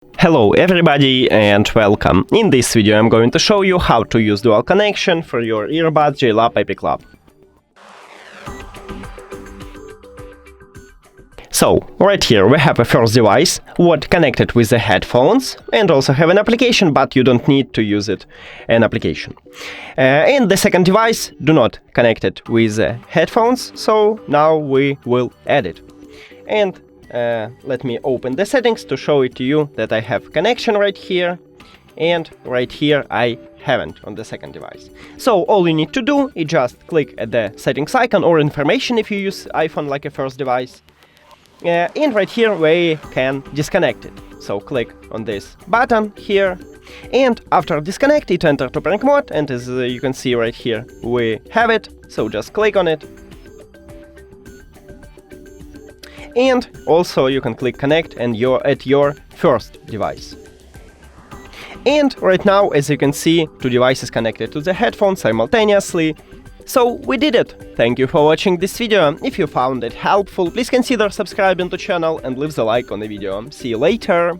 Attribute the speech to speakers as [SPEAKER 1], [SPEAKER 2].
[SPEAKER 1] Hello everybody and welcome. In this video I'm going to show you how to use dual connection for your earbuds JLAB EPIC LAB. So, right here we have a first device, what connected with the headphones, and also have an application, but you don't need to use an application. And the second device, do not connect it with the headphones, so now we will add it. And let me open the settings to show it to you that I have connection right here, and right here I haven't on the second device. So all you need to do is just click at the settings icon or information if you use iPhone like a first device. And right here we can disconnect it. So click on this button here, and after disconnect it enter to prank mode, and as you can see right here we have it, so just click on it. And also you can click connect and you're at your first device. And right now, as you can see, two devices connected to the headphones simultaneously. So we did it! Thank you for watching this video. If you found it helpful, please consider subscribing to the channel and leave the like on the video. See you later!